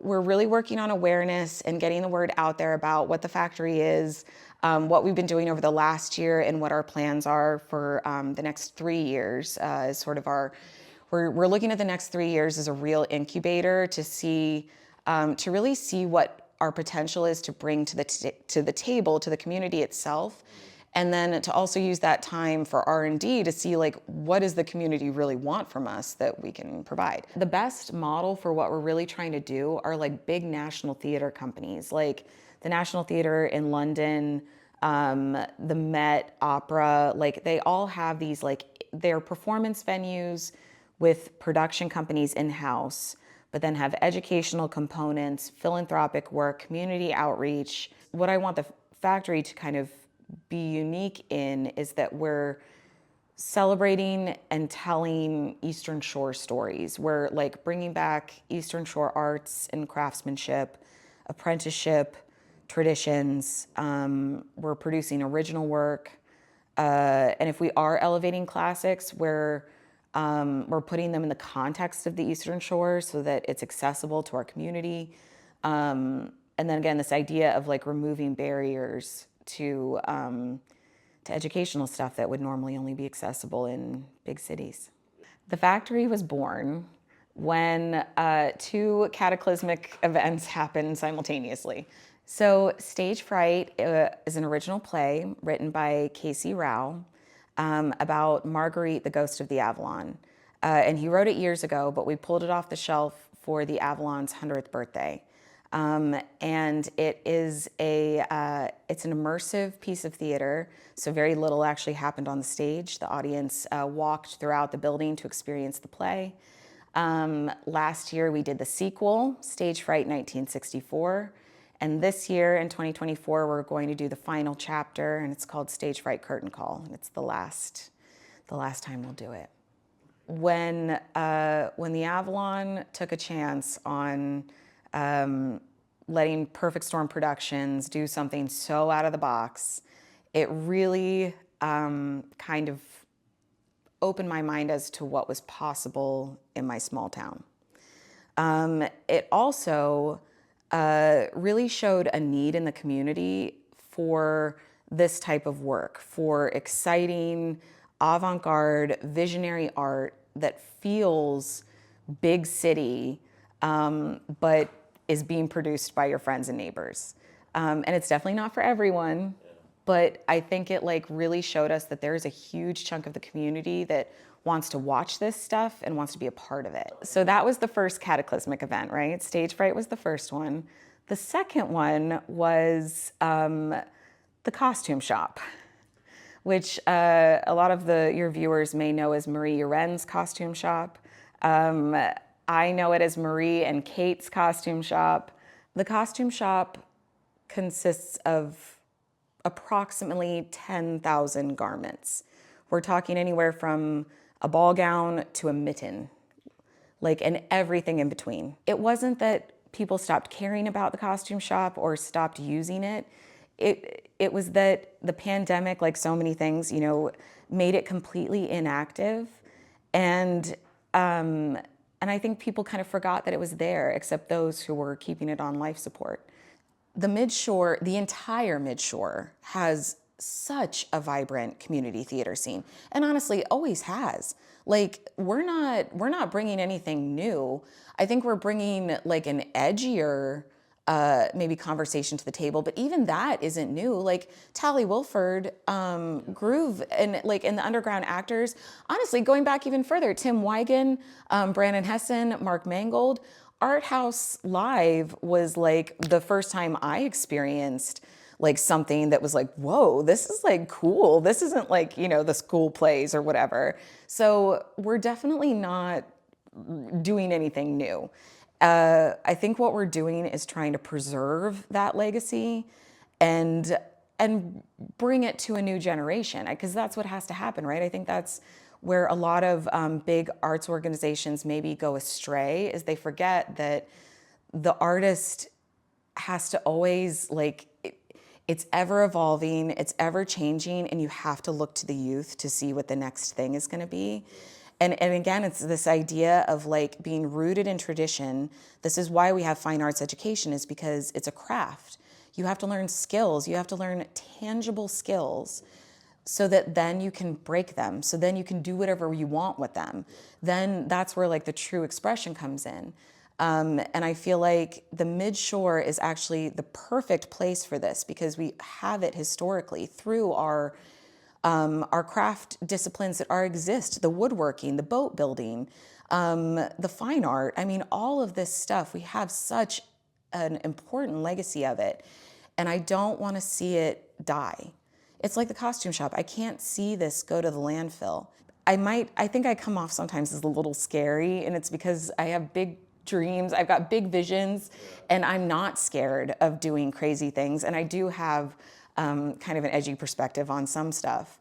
we're really working on awareness and getting the word out there about what the factory is, what we've been doing over the last year, and what our plans are for the next 3 years. Is sort of we're looking at the next 3 years as a real incubator to see, to really see what our potential is to bring to the table, to the community itself. And then to also use that time for R&D to see like, what does the community really want from us that we can provide? The best model for what we're really trying to do are like big national theater companies, like the National Theatre in London, the Met Opera, like they all have these like their performance venues with production companies in-house, but then have educational components, philanthropic work, community outreach. What I want the factory to kind of be unique in is that we're celebrating and telling Eastern Shore stories. We're like bringing back Eastern Shore arts and craftsmanship, apprenticeship, traditions. We're producing original work. And if we are elevating classics, we're putting them in the context of the Eastern Shore so that it's accessible to our community. And then again, this idea of like removing barriers to educational stuff that would normally only be accessible in big cities. The factory was born when two cataclysmic events happened simultaneously. So Stage Fright is an original play written by Cece about Marguerite, the ghost of the Avalon. And he wrote it years ago, but we pulled it off the shelf for the Avalon's 100th birthday. And it is it's an immersive piece of theater, so very little actually happened on the stage. The audience walked throughout the building to experience the play. Last year we did the sequel, Stage Fright 1964, and this year in 2024 we're going to do the final chapter, and it's called Stage Fright Curtain Call, and it's the last time we'll do it. When the Avalon took a chance on letting Perfect Storm Productions do something so out of the box, it really kind of opened my mind as to what was possible in my small town. It also really showed a need in the community for this type of work, for exciting, avant-garde, visionary art that feels big city, but is being produced by your friends and neighbors. And it's definitely not for everyone, but I think it like really showed us that there's a huge chunk of the community that wants to watch this stuff and wants to be a part of it. So that was the first cataclysmic event, right? Stage Fright was the first one. The second one was the costume shop, which a lot of your viewers may know as Marie Uren's costume shop. I know it as Marie and Kate's costume shop. The costume shop consists of approximately 10,000 garments. We're talking anywhere from a ball gown to a mitten, like, and everything in between. It wasn't that people stopped caring about the costume shop or stopped using it. It was that the pandemic, like so many things, you know, made it completely inactive. And I think people kind of forgot that it was there, except those who were keeping it on life support. The Midshore, the entire Midshore, has such a vibrant community theater scene, and honestly, always has. Like, we're not bringing anything new. I think we're bringing like an edgier maybe conversation to the table, but even that isn't new. Like Tally Wilford, Groove, and like in the underground actors, honestly, going back even further, Tim Wigan, Brandon Hessen, Mark Mangold, Art House Live was like the first time I experienced like something that was like, whoa, this is like cool. This isn't like, you know, the school plays or whatever. So we're definitely not doing anything new. I think what we're doing is trying to preserve that legacy and bring it to a new generation, because that's what has to happen, right? I think that's where a lot of big arts organizations maybe go astray, is they forget that the artist has to always like, it's ever evolving, it's ever changing, and you have to look to the youth to see what the next thing is going to be. And again, it's this idea of like being rooted in tradition. This is why we have fine arts education, is because it's a craft. You have to learn skills. You have to learn tangible skills so that then you can break them. So then you can do whatever you want with them. Then that's where like the true expression comes in. And I feel like the Midshore is actually the perfect place for this because we have it historically through our craft disciplines that exist, the woodworking, the boat building, the fine art. I mean, all of this stuff, we have such an important legacy of it. And I don't want to see it die. It's like the costume shop. I can't see this go to the landfill. I think I come off sometimes as a little scary, and it's because I have big dreams. I've got big visions, and I'm not scared of doing crazy things. And I do have kind of an edgy perspective on some stuff.